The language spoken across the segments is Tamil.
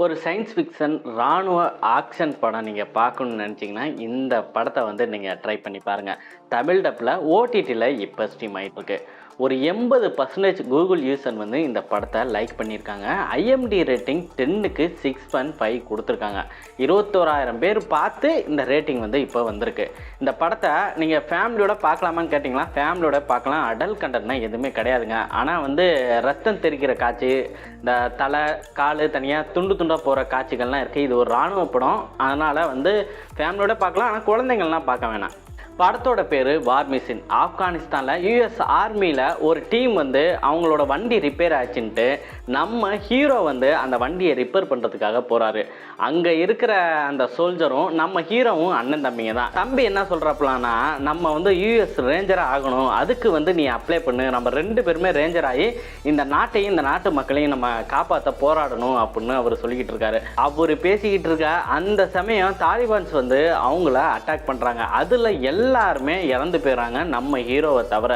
ஒரு சயின்ஸ் ஃபிக்ஷன் ராணுவ ஆக்ஷன் படம் நீங்கள் பார்க்கணுன்னு நினச்சிங்கன்னா இந்த படத்தை வந்து நீங்கள் ட்ரை பண்ணி பாருங்கள். தமிழ் டப்பில் ஓடிடியில் இப்போ ஸ்ட்ரீம் ஆகிட்டுருக்கு. ஒரு 80% கூகுள் யூசர் வந்து இந்த படத்தை லைக் பண்ணியிருக்காங்க. ஐஎம்டி ரேட்டிங் 10க்கு 6.5 கொடுத்துருக்காங்க. 21,000 பேர் பார்த்து இந்த ரேட்டிங் வந்து இப்போ வந்திருக்கு. இந்த படத்தை நீங்கள் ஃபேமிலியோட பார்க்கலாமான்னு கேட்டிங்களா? ஃபேமிலியோட பார்க்கலாம். அடல்ட் கண்டென்ட்னா எதுவுமே கிடையாதுங்க. ஆனால் வந்து ரத்தம் தெரிக்கிற காட்சி, இந்த தலை கால் தனியாக துண்டு துண்டாக போகிற காட்சிகள்லாம் இருக்குது. இது ஒரு இராணுவ படம், அதனால் வந்து ஃபேமிலியோட பார்க்கலாம். ஆனால் குழந்தைங்கள்லாம் பார்க்க வேணாம். படத்தோட பேர் வார் மிஷின். ஆப்கானிஸ்தானில் யூஎஸ் ஆர்மியில் ஒரு டீம் வந்து அவங்களோட வண்டி ரிப்பேர் ஆச்சுன்ட்டு நம்ம ஹீரோ வந்து அந்த வண்டியை ரிப்பேர் பண்ணுறதுக்காக போகிறாரு. அங்கே இருக்கிற அந்த சோல்ஜரும் நம்ம ஹீரோவும் அண்ணன் தம்பிங்க தான். தம்பி என்ன சொல்கிறப்பலான்னா, நம்ம வந்து யூஎஸ் ரேஞ்சராக ஆகணும், அதுக்கு வந்து நீ அப்ளை பண்ணு, நம்ம 2 பேருமே ரேஞ்சர் ஆகி இந்த நாட்டையும் இந்த நாட்டு மக்களையும் நம்ம காப்பாற்ற போராடணும் அப்படின்னு அவர் சொல்லிக்கிட்டு இருக்காரு. அவர் பேசிக்கிட்டு இருக்க அந்த சமயம் தாலிபான்ஸ் வந்து அவங்கள அட்டாக் பண்ணுறாங்க. அதில் எல்லாருமே இறந்து போயிடறாங்க, நம்ம ஹீரோவை தவிர.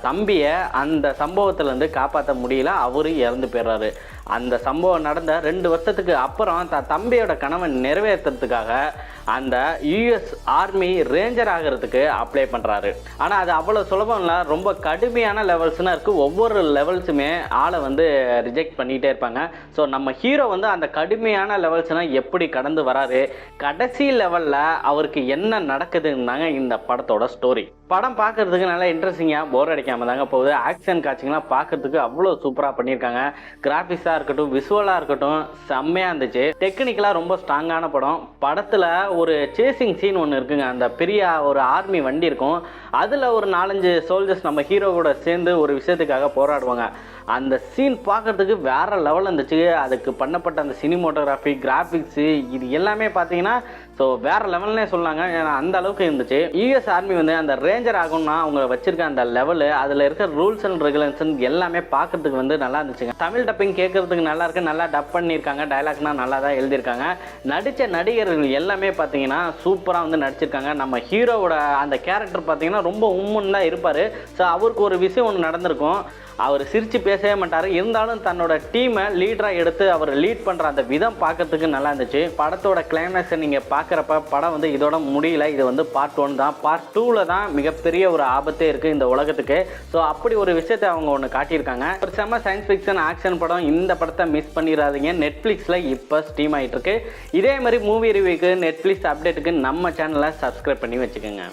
தம்பியை அந்த சம்பவத்திலேருந்து காப்பாற்ற முடியல, அவரு இறந்து போயிடுறாரு. அந்த சம்பவம் நடந்த 2 வருஷத்துக்கு அப்புறம் தம்பியோட கனவை நிறைவேற்றுறதுக்காக அந்த யூஎஸ் ஆர்மி ரேஞ்சர் ஆகிறதுக்கு அப்ளை பண்ணுறாரு. ஆனால் அது அவ்வளோ சுலபம் இல்லை, ரொம்ப கடுமையான லெவல்ஸ்னால் இருக்குது. ஒவ்வொரு லெவல்ஸுமே ஆளை வந்து ரிஜெக்ட் பண்ணிகிட்டே இருப்பாங்க. ஸோ நம்ம ஹீரோ வந்து அந்த கடுமையான லெவல்ஸ்னால் எப்படி கடந்து வராரு, கடைசி லெவலில் அவருக்கு என்ன நடக்குதுன்னாங்க இந்த படத்தோட ஸ்டோரி. படம் பார்க்குறதுக்கு நல்லா இன்ட்ரெஸ்டிங்காக போர் அடிக்காமல் தாங்க போகுது. ஆக்ஷன் காட்சிங்கெலாம் பார்க்குறதுக்கு அவ்வளோ சூப்பராக பண்ணியிருக்காங்க. கிராஃபிக்ஸாக இருக்கட்டும், விஷுவலாக இருக்கட்டும், செம்மையாக இருந்துச்சு. டெக்னிக்கலாக ரொம்ப ஸ்ட்ராங்கான படம். படத்தில் ஒரு சேசிங் சீன் ஒன்று இருக்குங்க. அந்த பெரிய ஒரு ஆர்மி வண்டி இருக்கும், அதில் ஒரு 4-5 சோல்ஜர்ஸ் நம்ம ஹீரோவோட சேர்ந்து ஒரு விஷயத்துக்காக போராடுவாங்க. அந்த சீன் பார்க்குறதுக்கு வேறு லெவலில் இருந்துச்சு. அதுக்கு பண்ணப்பட்ட அந்த சினிமோட்டோகிராஃபி, கிராஃபிக்ஸு, இது எல்லாமே பார்த்தீங்கன்னா ஸோ வேறு லெவல்னே சொன்னாங்க. ஏன்னா அந்த அளவுக்கு இருந்துச்சு. யூஎஸ் ஆர்மி வந்து அந்த ரேஞ்சர் ஆகும்னா அவங்க வச்சுருக்க அந்த லெவலு, அதில் இருக்க ரூல்ஸ் அண்ட் ரெகுலேஷன் எல்லாமே பார்க்குறதுக்கு வந்து நல்லா இருந்துச்சுங்க. தமிழ் டப்பிங் கேட்குறதுக்கு நல்லா இருக்குது, நல்லா டப் பண்ணியிருக்காங்க. டைலாக்னா நல்லா தான் எழுதியிருக்காங்க. நடித்த நடிகர்கள் எல்லாமே பார்த்தீங்கன்னா சூப்பராக வந்து நடிச்சிருக்காங்க. நம்ம ஹீரோவோட அந்த கேரக்டர் பார்த்தீங்கன்னா ரொம்ப உம்முன்னு தான் இருப்பார். ஸோ அவருக்கு ஒரு விஷயம் ஒன்று நடந்திருக்கும். அவர் சிரித்து பேசவே மாட்டார், இருந்தாலும் தன்னோட டீமை லீடராக எடுத்து அவர் லீட் பண்ணுற அந்த விதம் பார்க்கறதுக்கு நல்லா இருந்துச்சு. படத்தோட கிளைமேக்ஸை நீங்கள் பார்க்குறப்ப படம் வந்து இதோட முடியல, இது வந்து பார்ட் 1 தான். பார்ட் 2ல் தான் மிகப்பெரிய ஒரு ஆபத்தே இருக்குது இந்த உலகத்துக்கு. ஸோ அப்படி ஒரு விஷயத்தை அவங்க ஒன்று காட்டியிருக்காங்க. ஒரு செம்ம சயின்ஸ் ஃபிக்ஷன் ஆக்ஷன் படம். இந்த படத்தை மிஸ் பண்ணிடாதீங்க. நெட்ஃப்ளிக்ஸில் இப்போ ஸ்ட்ரீம் ஆகிட்டு இருக்கு. இதே மாதிரி மூவி ரிவ்யூக்கு, நெட்ஃப்ளிக்ஸ் அப்டேட்டுக்கு நம்ம சேனலை சப்ஸ்கிரைப் பண்ணி வச்சுக்கோங்க.